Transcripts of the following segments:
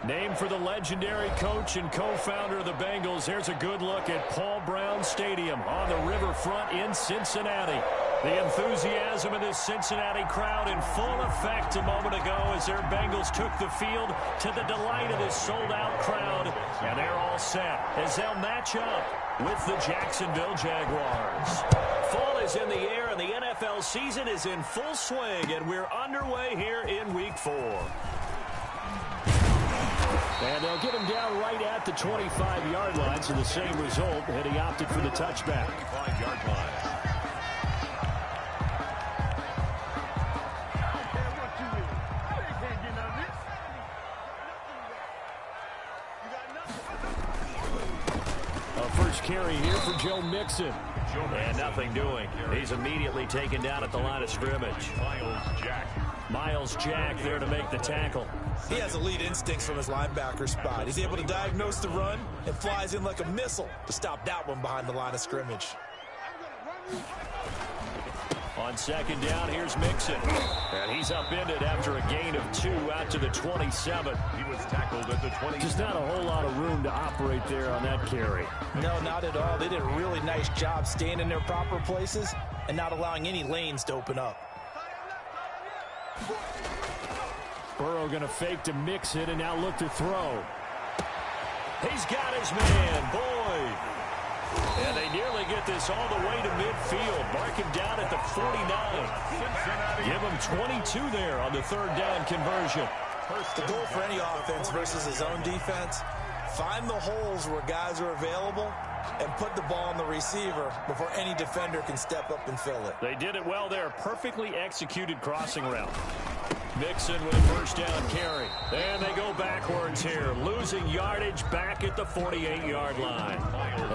Named for the legendary coach and co-founder of the Bengals, here's a good look at Paul Brown Stadium on the riverfront in Cincinnati. The enthusiasm of this Cincinnati crowd in full effect a moment ago as their Bengals took the field to the delight of this sold-out crowd. And they're all set as they'll match up with the Jacksonville Jaguars. Fall is in the air and the NFL season is in full swing, and we're underway here in Week 4. And they'll get him down right at the 25-yard line, so the same result, and he opted for the touchback. 25-yard line. First carry here for Joe Mixon. And nothing doing. He's immediately taken down at the line of scrimmage. Miles Jack there to make the tackle. He has elite instincts from his linebacker spot. He's able to diagnose the run and flies in like a missile to stop that one behind the line of scrimmage. On second down, here's Mixon. And he's upended after a gain of 2 out to the 27. He was tackled at the 20. Just not a whole lot of room to operate there on that carry. No, not at all. They did a really nice job staying in their proper places and not allowing any lanes to open up. Burrow going to fake to Mixon and now look to throw. He's got his man, Boyd. And they nearly get this all the way to midfield. Mark him down at the 49. Give him 22 there on the third down conversion. The goal for any offense versus his own defense, find the holes where guys are available and put the ball on the receiver before any defender can step up and fill it. They did it well there. Perfectly executed crossing route. Mixon with a first down carry. And they go backwards here. Losing yardage back at the 48-yard line.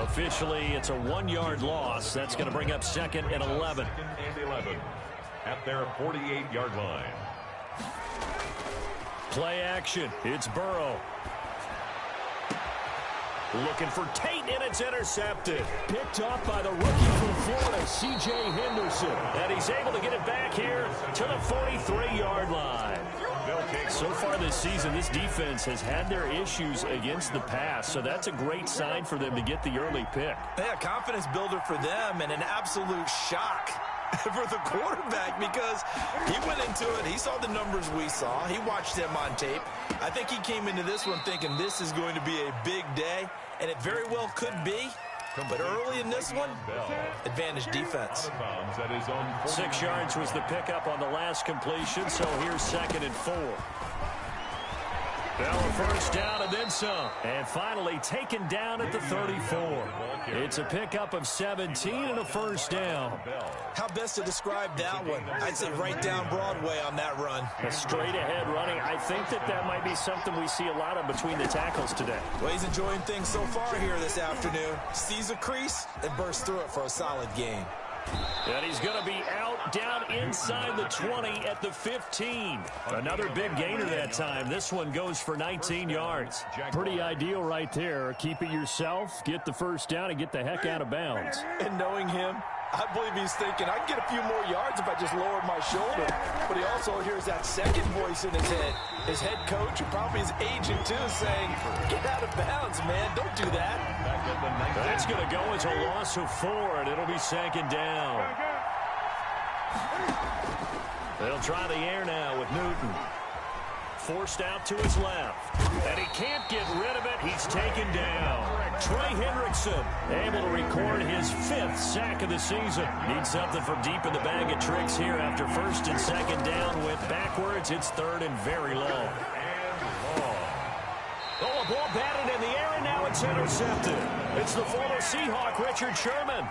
Officially, it's a 1-yard loss. That's going to bring up second and 11. Second and 11 at their 48-yard line. Play action. It's Burrow. Looking for Tate, and it's intercepted. Picked off by the rookie from Florida, C.J. Henderson. And he's able to get it back here to the 43-yard line. So far this season, this defense has had their issues against the pass, so that's a great sign for them to get the early pick. Yeah, confidence builder for them and an absolute shock for the quarterback because he went into it. He saw the numbers we saw. He watched them on tape. I think he came into this one thinking this is going to be a big day, and it very well could be. But early in this one, advantage defense. 6 yards was the pickup on the last completion, so here's second and 4. Bell first down and then some. And finally taken down at the 34. It's a pickup of 17 and a first down. How best to describe that one? I'd say right down Broadway on that run. A straight ahead running. I think that might be something we see a lot of between the tackles today. Well, he's enjoying things so far here this afternoon. Sees a crease and bursts through it for a solid gain. And he's going to be out down inside the 20 at the 15. Another big gainer that time. This one goes for 19 yards. Pretty ideal right there. Keep it yourself, get the first down, and get the heck out of bounds. And knowing him, I believe he's thinking, I can get a few more yards if I just lowered my shoulder. But he also hears that second voice in his head. His head coach and probably his agent, too, saying, get out of bounds, man. Don't do that. That's going to go as a loss of 4, and it'll be second down. They'll try the air now with Newton. Forced out to his left. And he can't get rid of it. He's taken down. Trey Hendrickson able to record his 5th sack of the season. Needs something from deep in the bag of tricks here after first and second down. Went backwards. It's third and very long. Oh, a ball batted in the air, and now it's intercepted. It's the former Seahawk, Richard Sherman.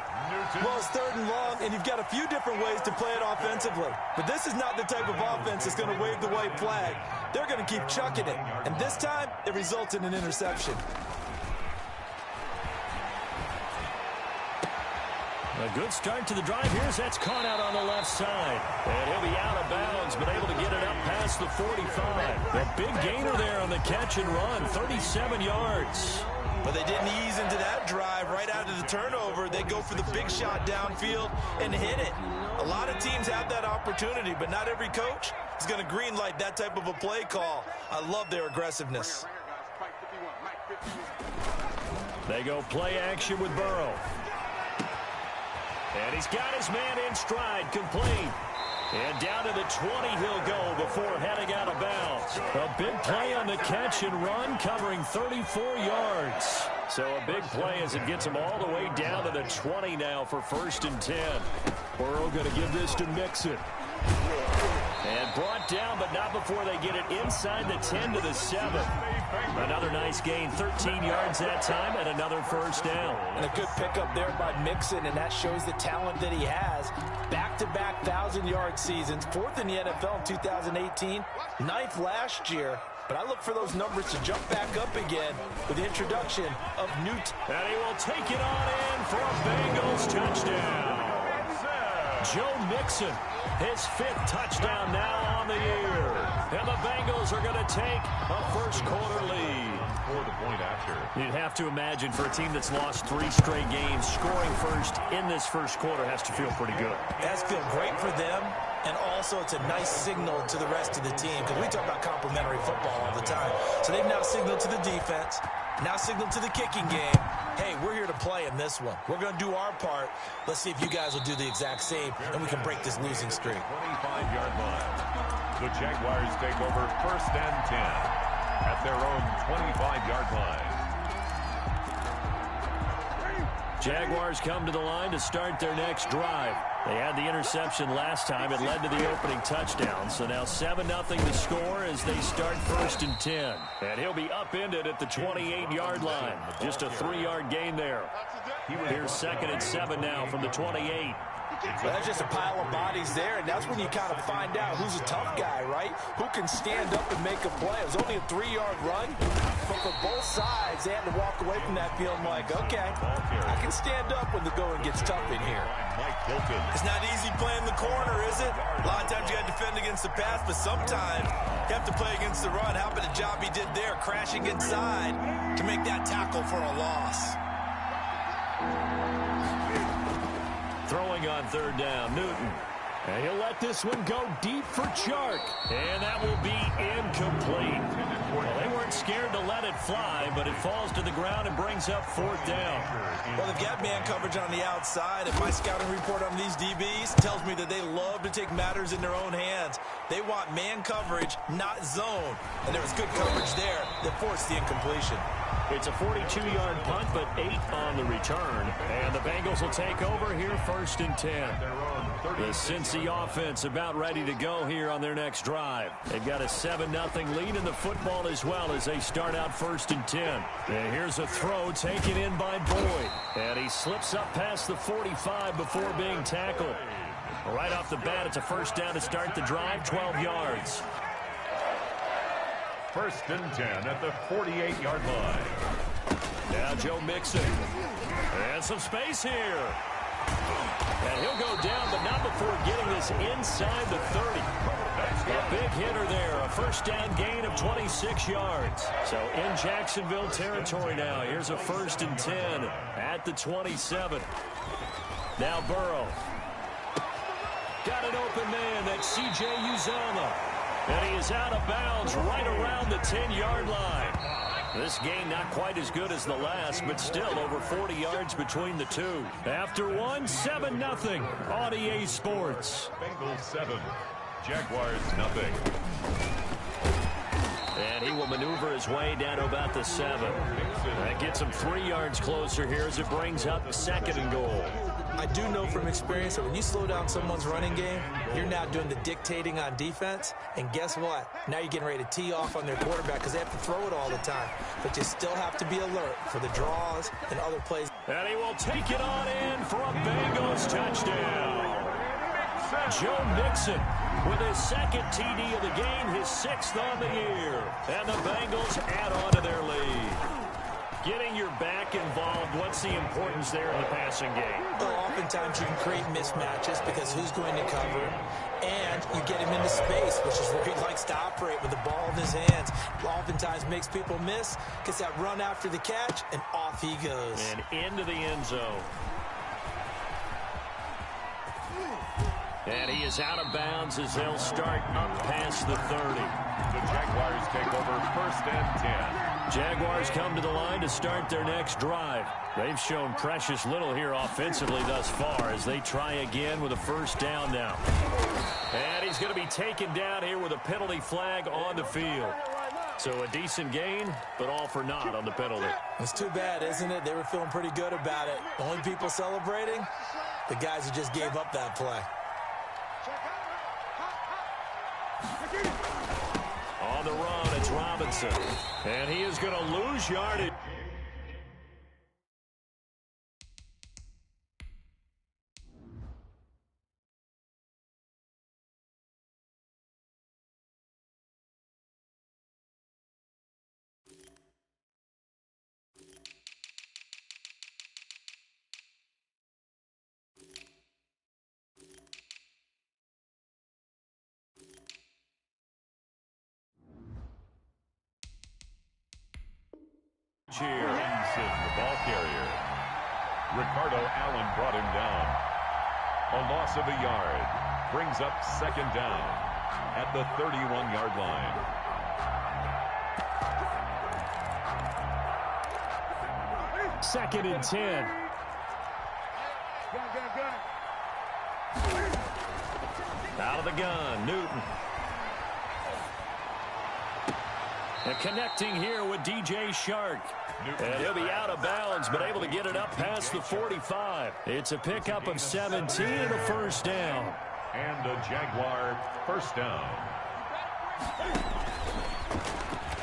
Well, it's third and long, and you've got a few different ways to play it offensively. But this is not the type of offense that's going to wave the white flag. They're going to keep chucking it. And this time, it results in an interception. A good start to the drive. Here's that's caught out on the left side. And he'll be out of bounds, but able to get it up past the 45. A big gainer there on the catch and run, 37 yards. But they didn't ease into that drive right out of the turnover. They go for the big shot downfield and hit it. A lot of teams have that opportunity, but not every coach is going to green light that type of a play call. I love their aggressiveness. They go play action with Burrow. And he's got his man in stride, complete. And down to the 20 he'll go before heading out of bounds. A big play on the catch and run, covering 34 yards. So a big play as it gets him all the way down to the 20 now for 1st and 10. Burrow going to give this to Mixon. And brought down, but not before they get it inside the 10 to the 7. Another nice gain, 13 yards that time, and another 1st down. And a good pickup there by Mixon, and that shows the talent that he has. Back-to-back 1,000-yard seasons, 4th in the NFL in 2018, 9th last year. But I look for those numbers to jump back up again with the introduction of Newt. And he will take it on in for a Bengals touchdown. Joe Mixon, his 5th touchdown now on the year. And the Bengals are going to take a first-quarter lead. For the point after. You'd have to imagine for a team that's lost 3 straight games, scoring first in this first quarter has to feel pretty good. It has to feel great for them, and also it's a nice signal to the rest of the team, because we talk about complimentary football all the time. So they've now signaled to the defense, now signaled to the kicking game, hey, we're here to play in this one. We're going to do our part. Let's see if you guys will do the exact same, and we can break this losing streak. 25-yard line. The Jaguars take over 1st and 10 at their own 25-yard line. Jaguars come to the line to start their next drive. They had the interception last time. It led to the opening touchdown. So now 7-0 to score as they start 1st and 10. And he'll be upended at the 28-yard line. Just a 3-yard gain there. Here's 2nd and 7 now from the 28. Well, that's just a pile of bodies there, and that's when you kind of find out who's a tough guy, right? Who can stand up and make a play. It was only a 3-yard run, but for both sides, they had to walk away from that feeling like, okay, I can stand up when the going gets tough in here. It's not easy playing the corner, is it? A lot of times you got to defend against the pass, but sometimes you have to play against the run. How about the job he did there, crashing inside to make that tackle for a loss? Throwing on 3rd down, Newton. And he'll let this one go deep for Chark. And that will be incomplete. Well, they weren't scared to let it fly, but it falls to the ground and brings up 4th down. Well, they've got man coverage on the outside, and my scouting report on these DBs tells me that they love to take matters in their own hands. They want man coverage, not zone. And there was good coverage there that forced the incompletion. It's a 42-yard punt, but 8 on the return. And the Bengals will take over here 1st and 10. The Cincy offense about ready to go here on their next drive. They've got a 7-0 lead in the football as well as they start out 1st and 10. And here's a throw taken in by Boyd. And he slips up past the 45 before being tackled. Right off the bat, it's a 1st down to start the drive, 12 yards. 1st and 10 at the 48-yard line. Now Joe Mixon. And some space here. And he'll go down, but not before getting this inside the 30. A big hitter there. A 1st down gain of 26 yards. So in Jacksonville territory now. Here's a 1st and 10 at the 27. Now Burrow. Got an open man. That's C.J. Uzomah. And he is out of bounds right around the 10-yard line. This game not quite as good as the last, but still over 40 yards between the two. After one, 7-0 on EA Sports. Bengals 7, Jaguars 0. And he will maneuver his way down to about the 7. That gets him 3 yards closer here as it brings up 2nd and goal. I do know from experience that when you slow down someone's running game, you're now doing the dictating on defense. And guess what? Now you're getting ready to tee off on their quarterback because they have to throw it all the time. But you still have to be alert for the draws and other plays. And he will take it on in for a Bengals touchdown. Joe Mixon with his 2nd TD of the game, his 6th on the year. And the Bengals add on to their lead. Getting your back involved, what's the importance there in the passing game? Well, oftentimes you can create mismatches because who's going to cover, and you get him into space, which is where he likes to operate with the ball in his hands. Oftentimes makes people miss, gets that run after the catch, and off he goes. And into the end zone. And he is out of bounds as they'll start up past the 30. The Jaguars take over 1st and 10. Jaguars come to the line to start their next drive. They've shown precious little here offensively thus far as they try again with a first down now. And he's going to be taken down here with a penalty flag on the field. So a decent gain, but all for naught on the penalty. It's too bad, isn't it? They were feeling pretty good about it. Only people celebrating, the guys who just gave up that play. On the run, it's Robinson. And he is going to lose yardage. Jensen, the ball carrier. Ricardo Allen brought him down. A loss of a yard. Brings up 2nd down at the 31-yard line. Second and 10. Out of the gun, Newton. And connecting here with DJ Shark. And he'll be out of bounds, but able to get it up past the 45. It's a pickup of 17 and a first down. And a Jaguar first down.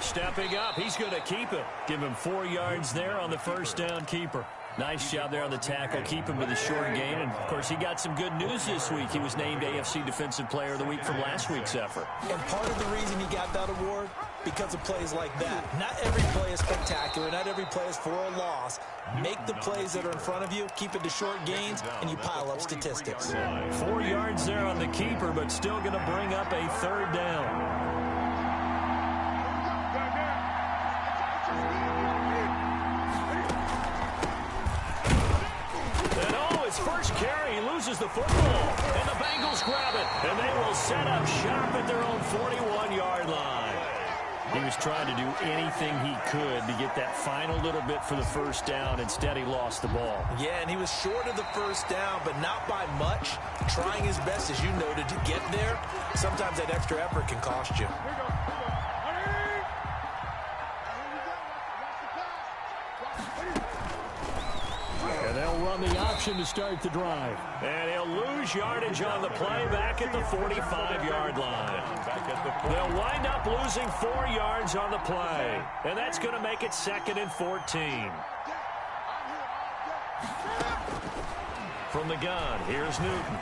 Stepping up, he's going to keep it. Give him 4 yards there on the first down keeper. Nice job there on the tackle. Keep him with a short gain. And, of course, he got some good news this week. He was named AFC Defensive Player of the Week from last week's effort. And part of the reason he got that award, because of plays like that. Not every play is spectacular. Not every play is for a loss. Make the plays that are in front of you, keep it to short gains, and you pile up statistics. 4 yards there on the keeper, but still going to bring up a third down. First carry, he loses the football, and the Bengals grab it, and they will set up shop at their own 41-yard line. He was trying to do anything he could to get that final little bit for the first down. Instead, he lost the ball. Yeah, and he was short of the first down, but not by much. Trying his best, as you noted, to get there. Sometimes that extra effort can cost you. And they'll run the option to start the drive. And he'll lose yardage on the play back at the 45-yard line. They'll wind up losing 4 yards on the play. And that's going to make it 2nd and 14. From the gun, here's Newton.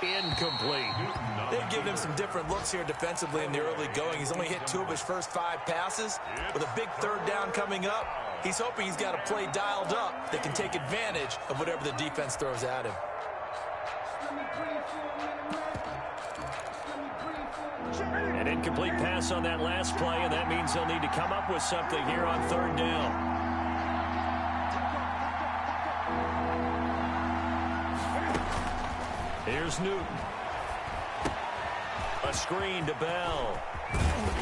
Incomplete. They've given him some different looks here defensively in the early going. He's only hit 2 of his first 5 passes. With a big third down coming up, he's hoping he's got a play dialed up that can take advantage of whatever the defense throws at him. An incomplete pass on that last play, and that means they'll need to come up with something here on third down. Here's Newton. A screen to Bell.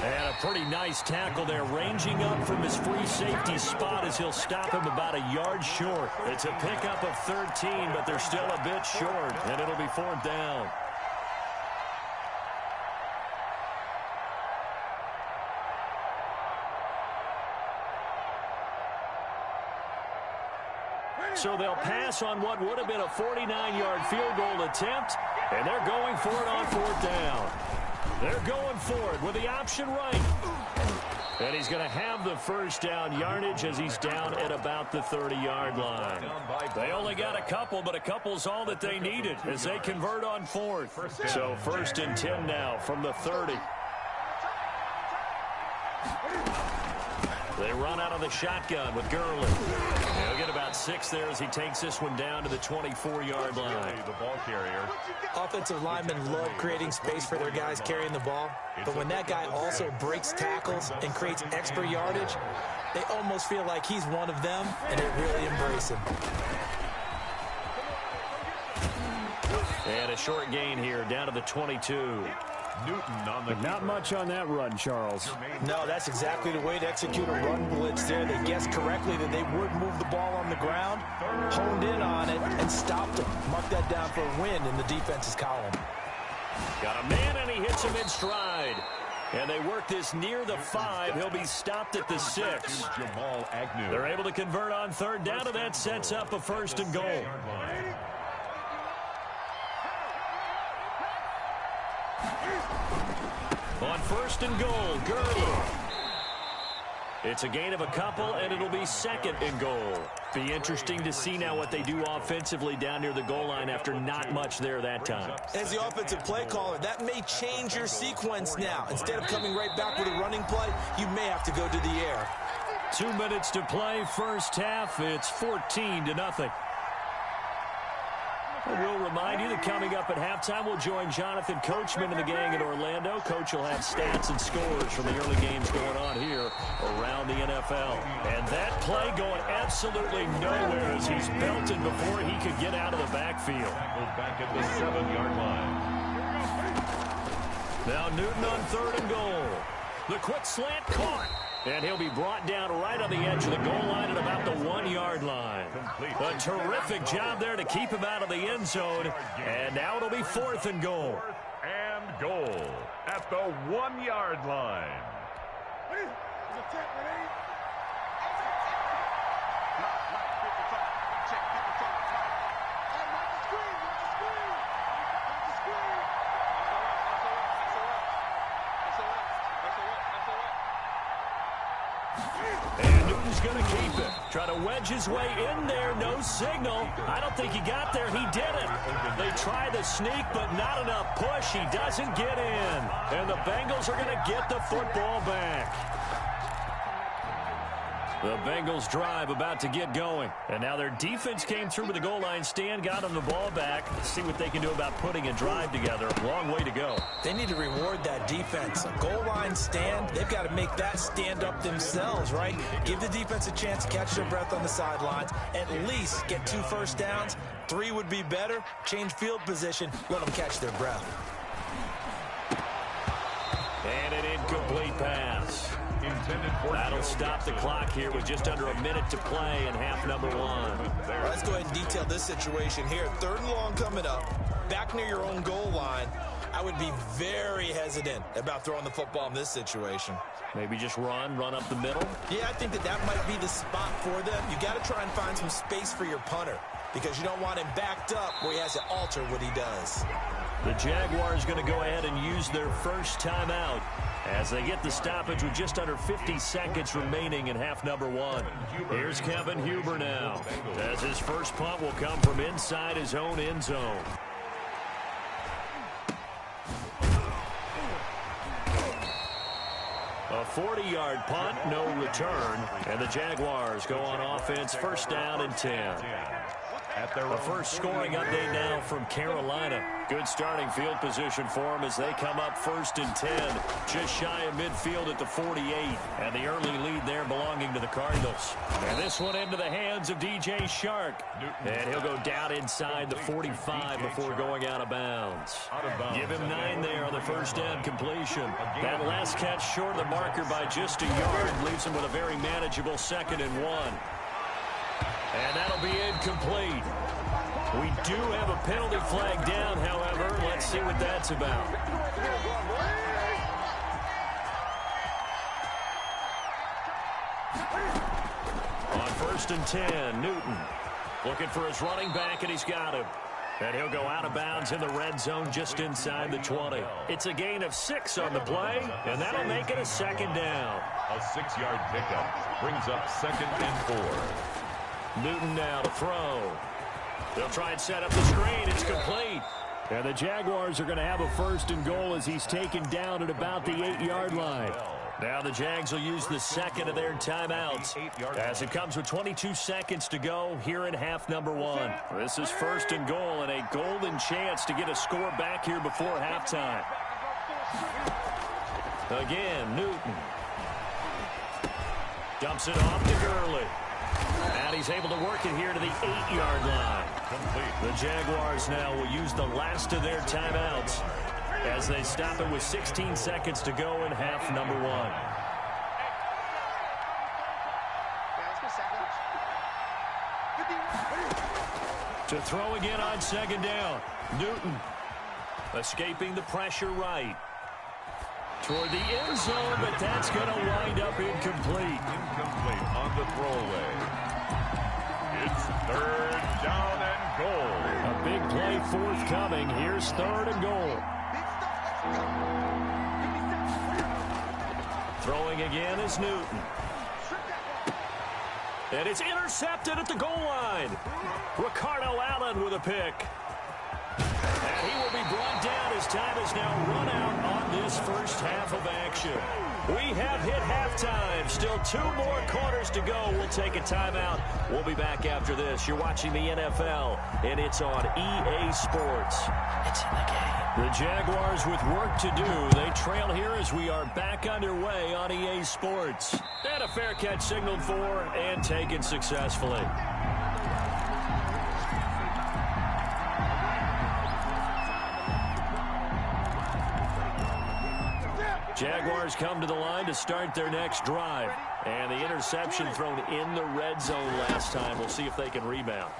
And a pretty nice tackle there, ranging up from his free safety spot as he'll stop him about a yard short. It's a pickup of 13, but they're still a bit short, and it'll be 4th down. So they'll pass on what would have been a 49-yard field goal attempt, and they're going for it on 4th down. They're going for it with the option right. And he's going to have the first down yardage as he's down at about the 30-yard line. They only got a couple, but a couple's all that they needed as they convert on 4th. So 1st and 10 now from the 30. They run out of the shotgun with Gurley. He'll get about 6 there as he takes this one down to the 24-yard line. The ball carrier. Offensive linemen love creating space for their guys carrying the ball. But when that guy also breaks tackles and creates extra yardage, they almost feel like he's one of them, and they really embrace him. And a short gain here, down to the 22. Newton on the Not much on that run, Charles. No, that's exactly the way to execute a run blitz there. They guessed correctly that they would move the ball on the ground, honed in on it, and stopped them. Mark that down for a win in the defense's column. Got a man, and he hits him in stride. And they work this near the 5. He'll be stopped at the 6. They're able to convert on third down, and that sets up a first and goal. On first and goal, Gurley. It's a gain of a couple, and it'll be second and goal. Be interesting to see now what they do offensively down near the goal line after not much there that time. As the offensive play caller, that may change your sequence now. Instead of coming right back with a running play, you may have to go to the air. 2 minutes to play, first half. It's 14-0. We'll remind you that coming up at halftime, we'll join Jonathan Coachman and the gang in Orlando. Coach will have stats and scores from the early games going on here around the NFL. And that play going absolutely nowhere as he's belted before he could get out of the backfield. Back at the 7-yard line. Now Newton on third and goal. The quick slant caught. And he'll be brought down right on the edge of the goal line at about the 1-yard line. A terrific job there to keep him out of the end zone. And now it'll be fourth and goal. And goal at the 1-yard line. And Newton's going to keep it. Try to wedge his way in there. No signal. I don't think he got there. He didn't. They try the sneak, but not enough push. He doesn't get in. And the Bengals are going to get the football back. The Bengals drive about to get going. And now their defense came through with the goal line stand, got them the ball back. Let's see what they can do about putting a drive together. Long way to go. They need to reward that defense. A goal line stand, they've got to make that stand up themselves, right? Give the defense a chance to catch their breath on the sidelines. At least get 2 first downs. 3 would be better. Change field position. Let them catch their breath. And an incomplete pass. That'll stop the clock here with just under a minute to play in half number 1. Let's go ahead and detail this situation here. 3rd and long coming up. Back near your own goal line. I would be very hesitant about throwing the football in this situation. Maybe just run up the middle? Yeah, I think that might be the spot for them. You got to try and find some space for your punter because you don't want him backed up where he has to alter what he does. The Jaguars going to go ahead and use their first timeout as they get the stoppage with just under 50 seconds remaining in half number 1. Here's Kevin Huber now, as his first punt will come from inside his own end zone. A 40-yard punt, no return, and the Jaguars go on offense, first down and 10. A first scoring update now from Carolina. Good starting field position for them as they come up first and 10. Just shy of midfield at the 48. And the early lead there belonging to the Cardinals. And this one into the hands of DJ Shark. And he'll go down inside the 45 before going out of bounds. Give him 9 there on the first down completion. That last catch short of the marker by just a yard leaves him with a very manageable 2nd and 1. And that'll be incomplete. We do have a penalty flag down, however. Let's see what that's about. On first and 10, Newton looking for his running back, and he's got him. And he'll go out of bounds in the red zone just inside the 20. It's a gain of 6 on the play, and that'll make it a 2nd down. A 6-yard pickup brings up 2nd and 4. Newton now to throw. They'll try and set up the screen. It's complete. And the Jaguars are going to have a first and goal as he's taken down at about the 8-yard line. Now the Jags will use the 2nd of their timeouts as it comes with 22 seconds to go here in half number 1. This is first and goal and a golden chance to get a score back here before halftime. Again, Newton. Dumps it off to Gurley. And he's able to work it here to the 8-yard line. Complete. The Jaguars now will use the last of their timeouts as they stop it with 16 seconds to go in half number one. To throw again on second down. Newton escaping the pressure right. Toward the end zone, but that's going to wind up incomplete. Incomplete on the throwaway. It's third down and goal. A big play forthcoming. Here's third and goal. Throwing again is Newton. And it's intercepted at the goal line. Ricardo Allen with a pick. And he will be brought down as time is now run out on this first half of action. We have hit halftime. Still 2 more quarters to go. We'll take a timeout. We'll be back after this. You're watching the NFL, and it's on EA Sports. It's in the game. The Jaguars with work to do. They trail here as we are back underway on EA Sports. And a fair catch signaled for and taken successfully. Jaguars come to the line to start their next drive. And the interception thrown in the red zone last time. We'll see if they can rebound.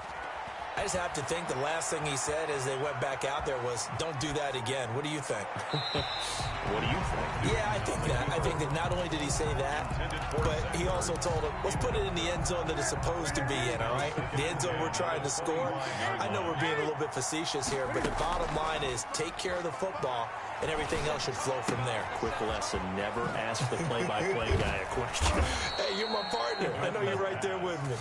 I just have to think the last thing he said as they went back out there was, don't do that again. What do you think? What do you think? Yeah, I think that. I think that not only did he say that, but he also told him, let's put it in the end zone that it's supposed to be in, all right? The end zone we're trying to score. I know we're being a little bit facetious here, but the bottom line is take care of the football, and everything else should flow from there. Quick lesson, never ask the play-by-play guy a question. Hey, you're my partner. I know you're right there with me.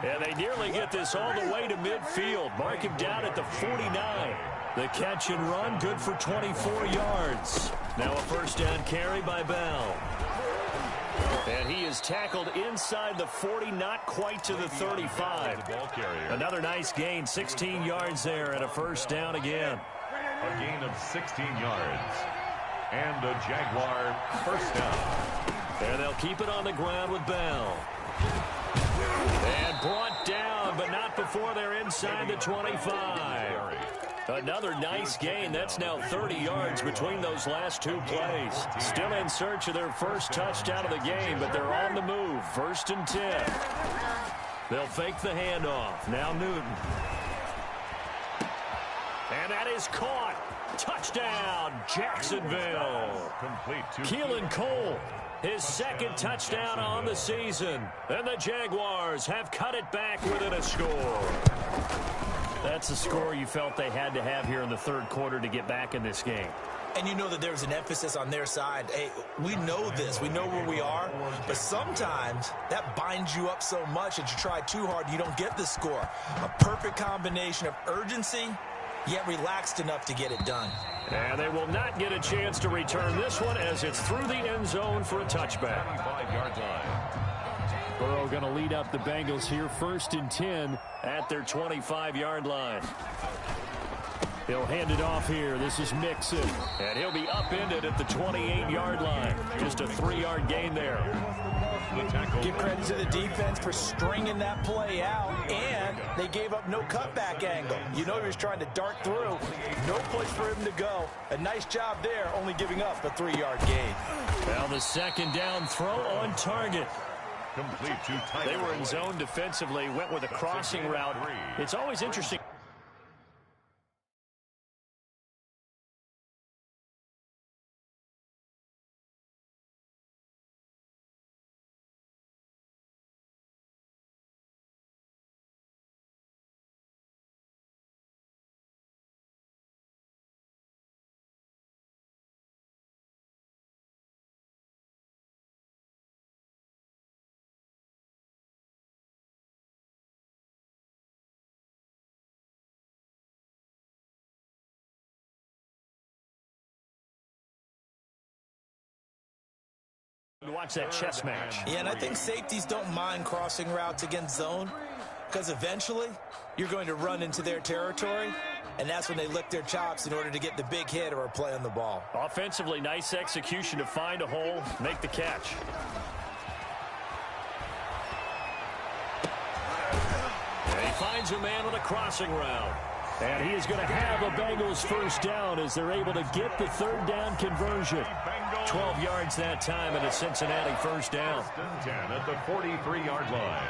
And they nearly get this all the way to midfield. Mark him down at the 49. The catch and run, good for 24 yards. Now a first down carry by Bell. And he is tackled inside the 40, not quite to the 35. Another nice gain, 16 yards there, and a first down again. A gain of 16 yards. And a Jaguar first down. And they'll keep it on the ground with Bell. And brought down, but not before they're inside the 25. Another nice gain. That's now 30 yards between those last 2 plays. Still in search of their first touchdown of the game, but they're on the move. First and 10. They'll fake the handoff. Now Newton. And that is caught. Touchdown, Jacksonville. Complete to Keelan Cole, his second touchdown on the season. And the Jaguars have cut it back within a score. That's a score you felt they had to have here in the third quarter to get back in this game. And you know that there's an emphasis on their side. Hey, we know this. We know where we are. But sometimes that binds you up so much that you try too hard, you don't get the score. A perfect combination of urgency, yet relaxed enough to get it done. And they will not get a chance to return this one as it's through the end zone for a touchback. 25-yard line. Burrow going to lead up the Bengals here first and 10 at their 25-yard line. He'll hand it off here. This is Mixon. And he'll be upended at the 28-yard line. Just a 3-yard gain there. Give credit to the defense for stringing that play out, and they gave up no cutback angle. You know he was trying to dart through. No place for him to go. A nice job there, only giving up a 3-yard gain. Well, the second down throw on target. Complete to tight. They were in zone defensively, went with a crossing route. It's always interesting. Watch that chess match. Yeah, and I think safeties don't mind crossing routes against zone because eventually you're going to run into their territory, and that's when they lick their chops in order to get the big hit or a play on the ball. Offensively, nice execution to find a hole, make the catch. And he finds a man on a crossing route. And he is going to have a Bengals first down as they're able to get the third down conversion. 12 yards that time and a Cincinnati first down. 10 at the 43-yard line.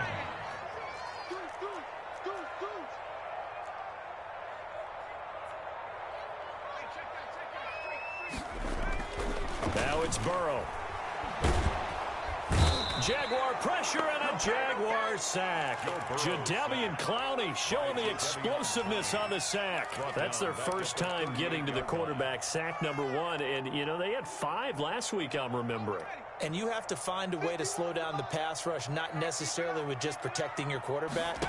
Now it's Burrow. Jaguar pressure and a Jaguar sack. Jadeveon Clowney showing the explosiveness on the sack. That's their first time getting to the quarterback, sack number 1. And, you know, they had 5 last week, I'm remembering. And you have to find a way to slow down the pass rush, not necessarily with just protecting your quarterback,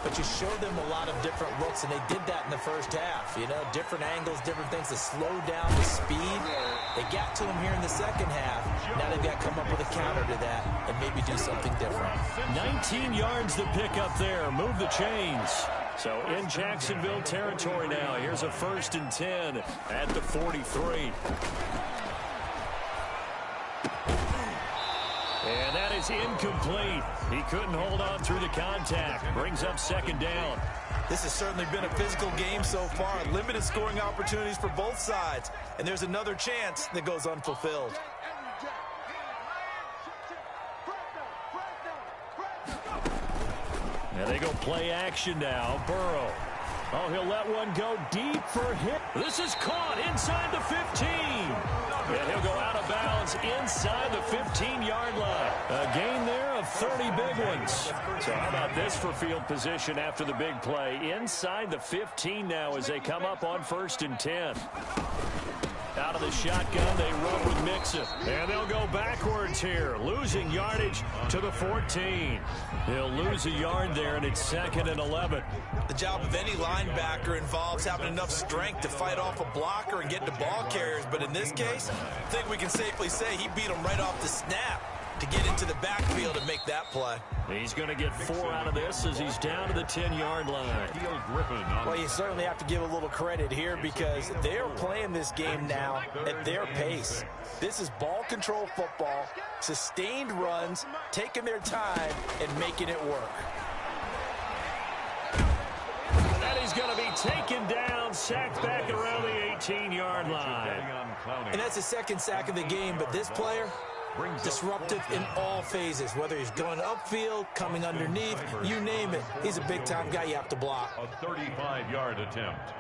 but you show them a lot of different looks, and they did that in the first half. You know, different angles, different things to slow down the speed. They got to him here in the second half. Now they've got to come up with a counter to that and maybe do something different. 19 yards to pick up there. Move the chains. So in Jacksonville territory now. Here's a 1st and 10 at the 43. And that is incomplete. He couldn't hold on through the contact. Brings up 2nd down. This has certainly been a physical game so far. Limited scoring opportunities for both sides. And there's another chance that goes unfulfilled. And they go play action now. Burrow. Oh, he'll let one go deep for hit. This is caught inside the 15. And he'll go out of bounds inside the 15-yard line. A gain there of 30 big ones. So how about this for field position after the big play? Inside the 15 now as they come up on 1st and 10. Out of the shotgun, they run with Mixon. And they'll go backwards here, losing yardage to the 14. They'll lose a yard there, and it's 2nd and 11. The job of any linebacker involves having enough strength to fight off a blocker and get to ball carriers. But in this case, I think we can safely say he beat him right off the snap to get into the backfield and make that play. He's going to get 4 out of this as he's down to the 10-yard line. Well, you certainly have to give a little credit here because they're playing this game now at their pace. This is ball control football, sustained runs, taking their time and making it work. And he's going to be taken down, sacked back around the 18-yard line. And that's the 2nd sack of the game, but this player, disruptive in all phases, whether he's going upfield, coming underneath, you name it. He's a big-time guy you have to block. A 35-yard attempt.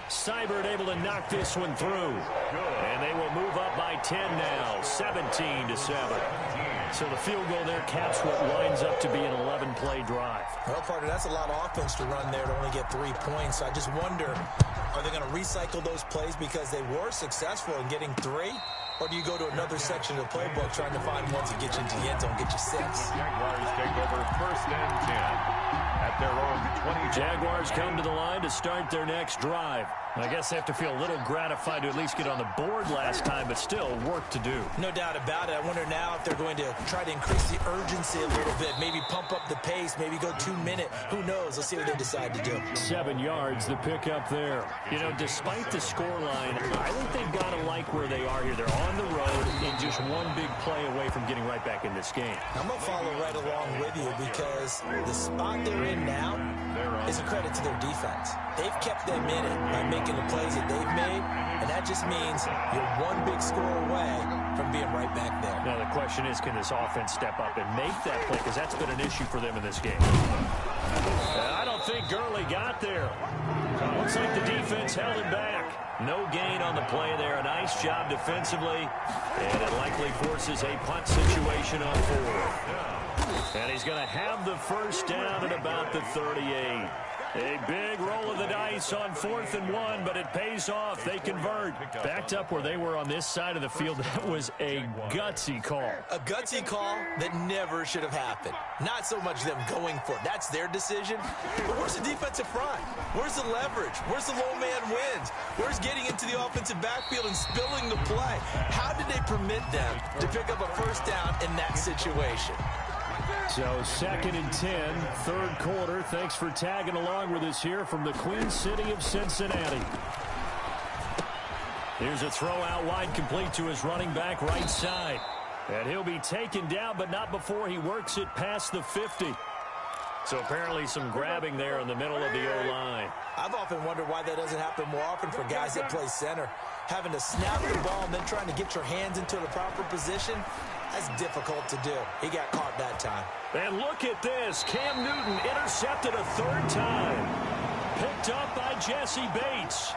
Seibert able to knock this one through. And they will move up by 10 now, 17-7. So the field goal there caps what lines up to be an 11-play drive. Well, partner, that's a lot of offense to run there to only get 3 points. So I just wonder, are they going to recycle those plays because they were successful in getting 3? Or do you go to another section of the playbook trying to find ones that get you into the end zone, get you 6? Jaguars take over 1st and 10 at their own 20. Jaguars come to the line to start their next drive. I guess they have to feel a little gratified to at least get on the board last time, but still work to do. No doubt about it. I wonder now if they're going to try to increase the urgency a little bit, maybe pump up the pace, maybe go 2-minute. Who knows? Let's see what they decide to do. 7 yards, the pickup there. You know, despite the scoreline, I think they've got to like where they are here. They're on the road and just one big play away from getting right back in this game. I'm going to follow right along with you because the spot they're in now is a credit to their defense. They've kept them in it by making the plays that they've made, and that just means you're one big score away from being right back there. Now the question is, can this offense step up and make that play? Because that's been an issue for them in this game. I don't think Gurley got there. Looks like the defense held him back. No gain on the play there. A nice job defensively, and it likely forces a punt situation on 4. And he's going to have the first down at about the 38. A big roll of the dice on 4th and 1, but it pays off. They convert. Backed up where they were on this side of the field. That was a gutsy call. A gutsy call that never should have happened. Not so much them going for it. That's their decision. But where's the defensive front? Where's the leverage? Where's the low man wins? Where's getting into the offensive backfield and spilling the play? How did they permit them to pick up a first down in that situation? So 2nd and 10, 3rd quarter. Thanks for tagging along with us here from the Queen City of Cincinnati. Here's a throw out wide, complete to his running back right side. And he'll be taken down, but not before he works it past the 50. So apparently some grabbing there in the middle of the O-line. I've often wondered why that doesn't happen more often for guys that play center. Having to snap the ball and then trying to get your hands into the proper position, that's difficult to do. He got caught that time. And look at this. Cam Newton intercepted a third time. Picked up by Jesse Bates.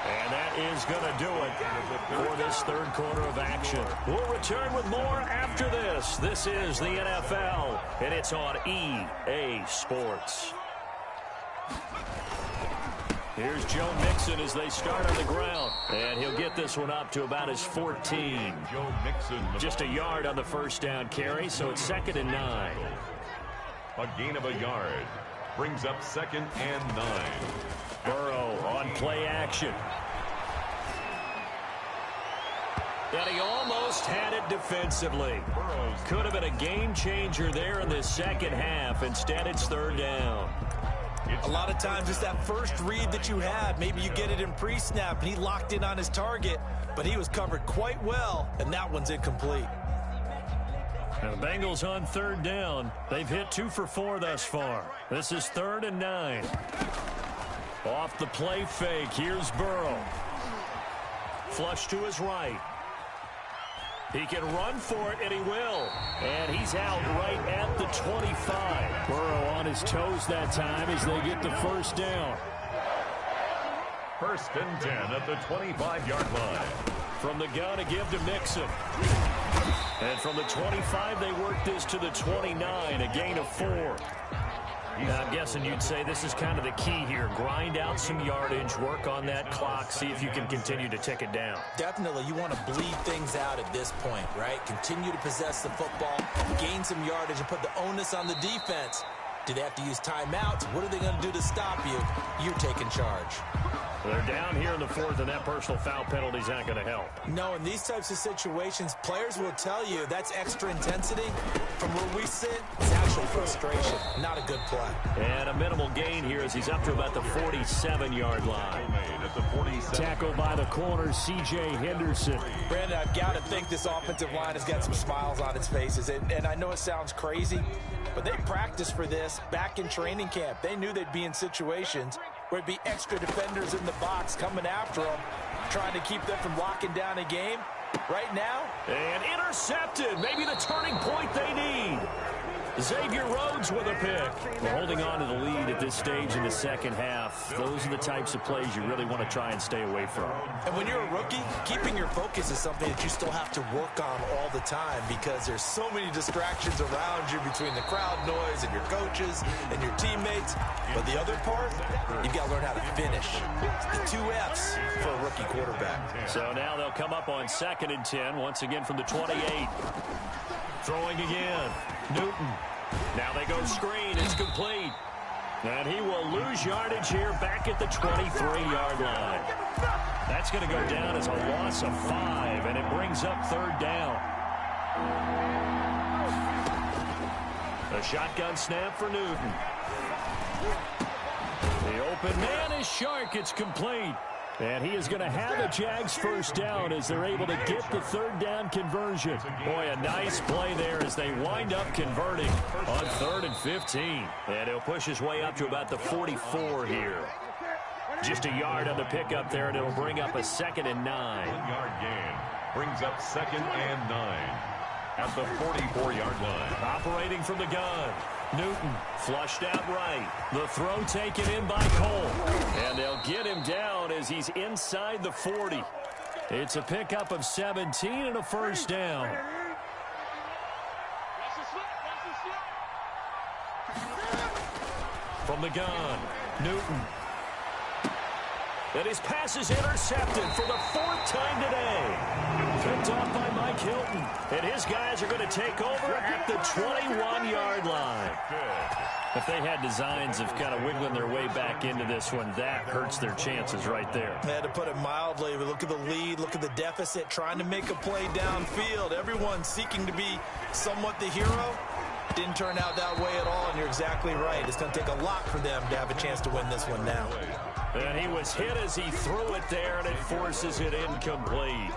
And that is going to do it for this third quarter of action. We'll return with more after this. This is the NFL, and it's on EA Sports. Here's Joe Mixon as they start on the ground. And he'll get this one up to about his 14. Joe Mixon. Just a yard on the first down carry, so it's 2nd and 9. A gain of a yard. Brings up 2nd and 9. Burrow on play action. And he almost had it defensively. Could have been a game changer there in the second half. Instead, it's 3rd down. A lot of times it's that first read that you had. Maybe you get it in pre-snap, and he locked in on his target, but he was covered quite well, and that one's incomplete. Now the Bengals on 3rd down. They've hit 2 for 4 thus far. This is 3rd and 9. Off the play fake, here's Burrow. Flush to his right. He can run for it, and he will. And he's out right at the 25. Burrow on his toes that time as they get the first down. 1st and 10 at the 25-yard line. From the gun, a give to Mixon. And from the 25, they work this to the 29, a gain of 4. Now, I'm guessing you'd say this is kind of the key here. Grind out some yardage, work on that clock, see if you can continue to tick it down. Definitely, you want to bleed things out at this point, right? Continue to possess the football, gain some yardage, and put the onus on the defense. Do they have to use timeouts? What are they going to do to stop you? You're taking charge. They're down here in the 4th, and that personal foul penalty is not going to help. No, in these types of situations, players will tell you that's extra intensity. From where we sit, it's actually frustration. Not a good play. And a minimal gain here as he's up to about the 47-yard line. Tackled by the corner, C.J. Henderson. Brandon, I've got to think this offensive line has got some smiles on its faces. And I know it sounds crazy, but they practiced for this back in training camp. They knew they'd be in situations where it'd be extra defenders in the box coming after them, trying to keep them from locking down a game. Right now. And intercepted. Maybe the turning point they need. Xavier Rhodes with a pick. We're holding on to the lead at this stage in the second half. Those are the types of plays you really want to try and stay away from. And when you're a rookie, keeping your focus is something that you still have to work on all the time because there's so many distractions around you between the crowd noise and your coaches and your teammates. But the other part, you've got to learn how to finish. It's the 2 F's for a rookie quarterback. So now they'll come up on 2nd and 10, once again from the 28. Throwing again. Newton. Now they go screen. It's complete. And he will lose yardage here back at the 23-yard line. That's going to go down as a loss of 5, and it brings up 3rd down. A shotgun snap for Newton. The open man is Shark. It's complete. And he is going to have a Jags first down as they're able to get the 3rd down conversion. Boy, a nice play there as they wind up converting on 3rd and 15. And he'll push his way up to about the 44 here. Just a yard on the pickup there, and it'll bring up a 2nd and 9. 1-yard gain brings up 2nd and 9 at the 44-yard line. Operating from the gun. Newton flushed out right. The throw taken in by Cole. And they'll get him down as he's inside the 40. It's a pickup of 17 and a first down. From the gun, Newton. And his pass is intercepted for the 4th time today. Picked off by Mike Hilton. And his guys are going to take over at the 21-yard line. If they had designs of kind of wiggling their way back into this one, that hurts their chances right there. They had to put it mildly. But look at the lead, look at the deficit, trying to make a play downfield. Everyone seeking to be somewhat the hero. Didn't turn out that way at all, and you're exactly right. It's going to take a lot for them to have a chance to win this one now. And he was hit as he threw it there, and it forces it incomplete.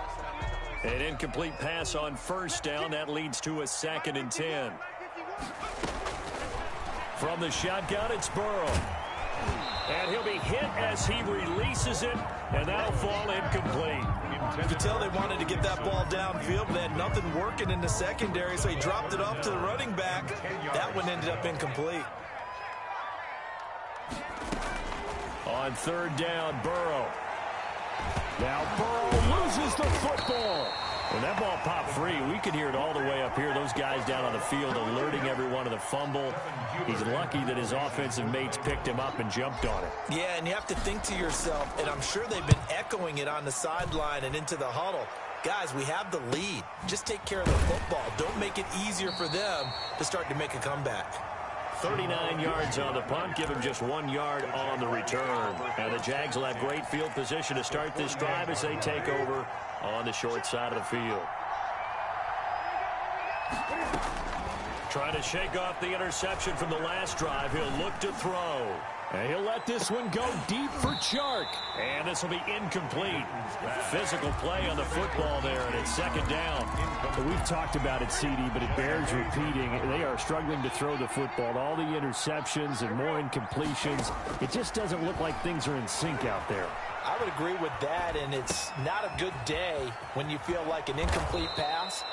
An incomplete pass on first down. That leads to a 2nd and 10. From the shotgun, it's Burrow. And he'll be hit as he releases it, and that'll fall incomplete. You could tell they wanted to get that ball downfield, but they had nothing working in the secondary, so he dropped it off to the running back. That one ended up incomplete. On 3rd down, Burrow. Now Burrow loses the football. When that ball popped free, we could hear it all the way up here. Those guys down on the field alerting everyone of the fumble. He's lucky that his offensive mates picked him up and jumped on it. Yeah, and you have to think to yourself, and I'm sure they've been echoing it on the sideline and into the huddle. Guys, we have the lead. Just take care of the football. Don't make it easier for them to start to make a comeback. 39 yards on the punt, give him just 1 yard on the return. And the Jags will have great field position to start this drive as they take over on the short side of the field. Trying to shake off the interception from the last drive. He'll look to throw. And he'll let this one go deep for Chark. And this will be incomplete. Physical play on the football there, and it's 2nd down. We've talked about it, CD, but it bears repeating. They are struggling to throw the football. All the interceptions and more incompletions. It just doesn't look like things are in sync out there. I would agree with that, and it's not a good day when you feel like an incomplete pass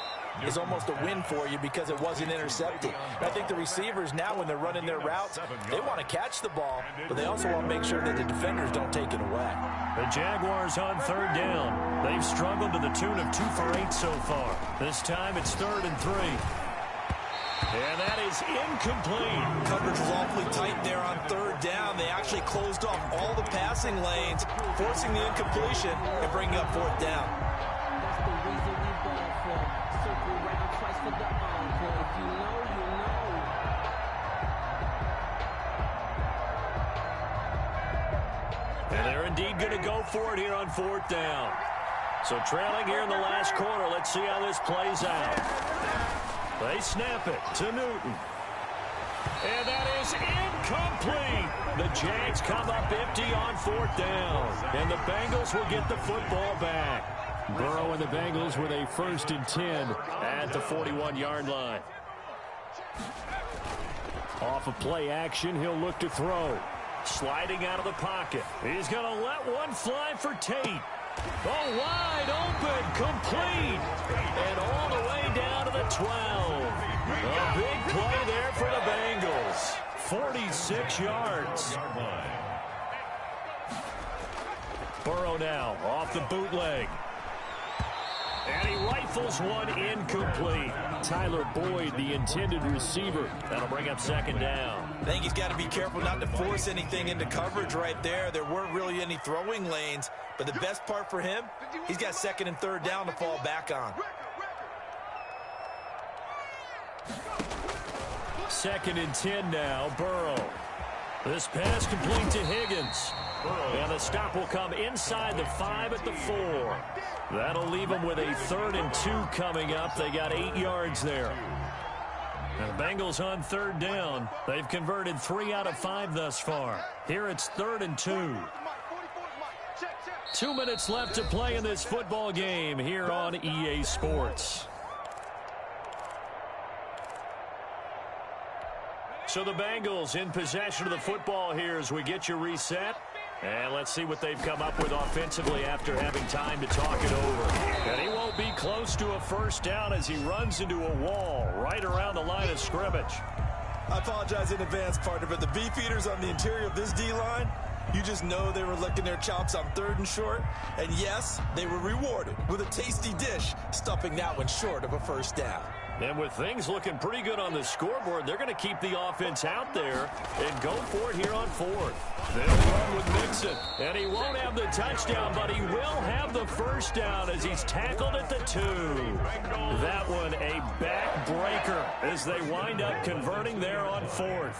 is almost a win for you because it wasn't intercepted. And I think the receivers now, when they're running their routes, they want to catch the ball, but they also want to make sure that the defenders don't take it away. The Jaguars on 3rd down. They've struggled to the tune of 2 for 8 so far. This time it's 3rd and 3. And that is incomplete. Coverage was awfully tight there on 3rd down. They actually closed off all the passing lanes, forcing the incompletion and bringing up 4th down. That's the reason we ball for. Circle around twice for the encore. If you know, you know. And they're indeed going to go for it here on 4th down. So trailing here in the last quarter. Let's see how this plays out. They snap it to Newton. And that is incomplete. The Jags come up empty on 4th down. And the Bengals will get the football back. Burrow and the Bengals with a 1st and 10 at the 41-yard line. Off of play action, he'll look to throw. Sliding out of the pocket. He's going to let one fly for Tate. Oh, wide open, complete. And all the way down to the 12. A big play there for the Bengals. 46 yards. Burrow now off the bootleg. And he rifles one incomplete. Tyler Boyd, the intended receiver. That'll bring up 2nd down. I think he's got to be careful not to force anything into coverage right there. There weren't really any throwing lanes. But the best part for him, he's got 2nd and 3rd down to fall back on. 2nd and 10 now, Burrow. This pass complete to Higgins. And the stop will come inside the 5 at the 4. That'll leave them with a 3rd and 2 coming up. They got 8 yards there. And the Bengals on 3rd down. They've converted 3 out of 5 thus far. Here it's 3rd and 2. 2 minutes left to play in this football game here on EA Sports. So the Bengals in possession of the football here as we get you reset. And let's see what they've come up with offensively after having time to talk it over. And he won't be close to a 1st down as he runs into a wall right around the line of scrimmage. I apologize in advance, partner, but the beefeaters on the interior of this D-line, you just know they were licking their chops on 3rd and short. And yes, they were rewarded with a tasty dish, stuffing that one short of a 1st down. And with things looking pretty good on the scoreboard, they're going to keep the offense out there and go for it here on 4th. They'll run with Mixon, and he won't have the touchdown, but he will have the 1st down as he's tackled at the 2. That one a backbreaker as they wind up converting there on 4th.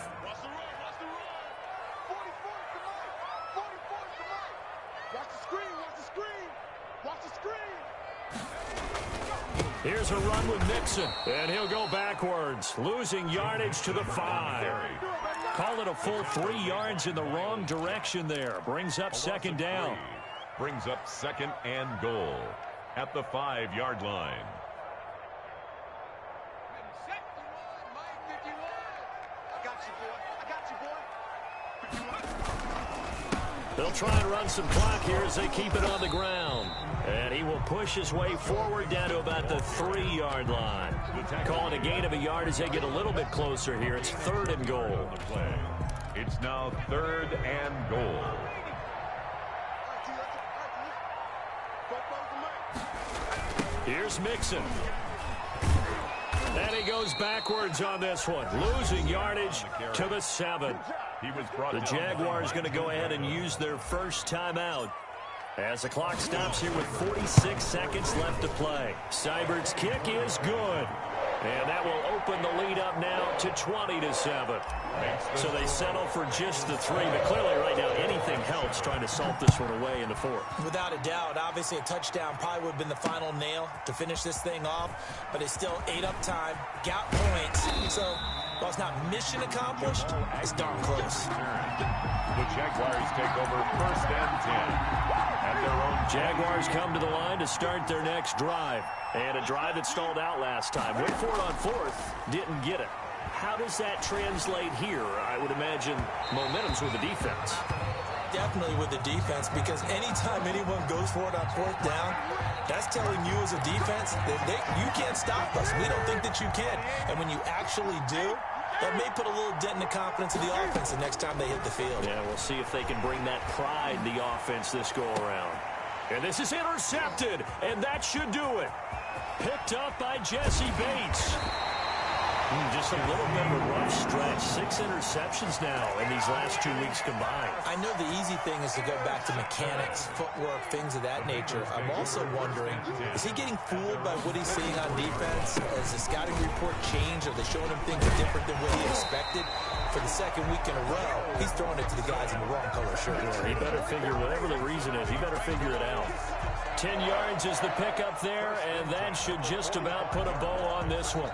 Here's a run with Mixon, and he'll go backwards, losing yardage to the 5. Call it a full 3 yards in the wrong direction there. Brings up second down. Brings up second and goal at the 5-yard line. They'll try and run some clock here as they keep it on the ground. And he will push his way forward down to about the 3-yard line. Calling a gain of a yard as they get a little bit closer here. It's 3rd and goal. It's now 3rd and goal. Here's Mixon. And he goes backwards on this one. Losing yardage to the 7. The Jaguars going to go ahead and use their first timeout as the clock stops here with 46 seconds left to play. Seibert's kick is good. And that will open the lead up now to 20-7. So they settle for just the 3. But clearly right now anything helps trying to salt this one away in the 4th. Without a doubt, obviously a touchdown probably would have been the final nail to finish this thing off. But it's still ate up time, got points. So while it's not mission accomplished, it's darn close. The Jaguars take over 1st and 10. At their own Jaguars come to the line to start their next drive. And a drive that stalled out last time. Went for it on 4th, didn't get it. How does that translate here? I would imagine momentum's with the defense. Definitely with the defense, because anytime anyone goes for it on 4th down, that's telling you as a defense that you can't stop us. We don't think that you can. And when you actually do, that may put a little dent in the confidence of the offense the next time they hit the field. Yeah, we'll see if they can bring that pride in the offense this go-around. And this is intercepted, and that should do it. Picked up by Jesse Bates. Just a little bit of a rough stretch. 6 interceptions now in these last 2 weeks combined. I know the easy thing is to go back to mechanics, footwork, things of that nature. I'm also wondering, is he getting fooled by what he's seeing on defense? Has the scouting report changed? Are they showing him things different than what he expected? For the 2nd week in a row, he's throwing it to the guys in the wrong color shirts. He better figure, whatever the reason is, he better figure it out. 10 yards is the pickup there, and that should just about put a bow on this one.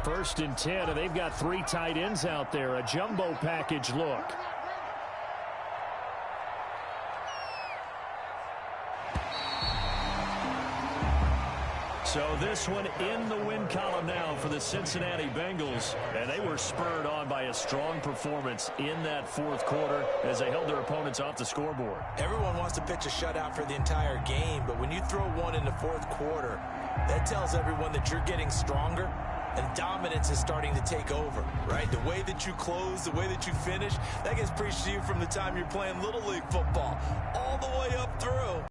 First and 10, and they've got 3 tight ends out there. A jumbo package look. So this one in the win column now for the Cincinnati Bengals. And they were spurred on by a strong performance in that 4th quarter as they held their opponents off the scoreboard. Everyone wants to pitch a shutout for the entire game, but when you throw one in the 4th quarter, that tells everyone that you're getting stronger and dominance is starting to take over, right? The way that you close, the way that you finish, that gets preached to you from the time you're playing Little League football all the way up through.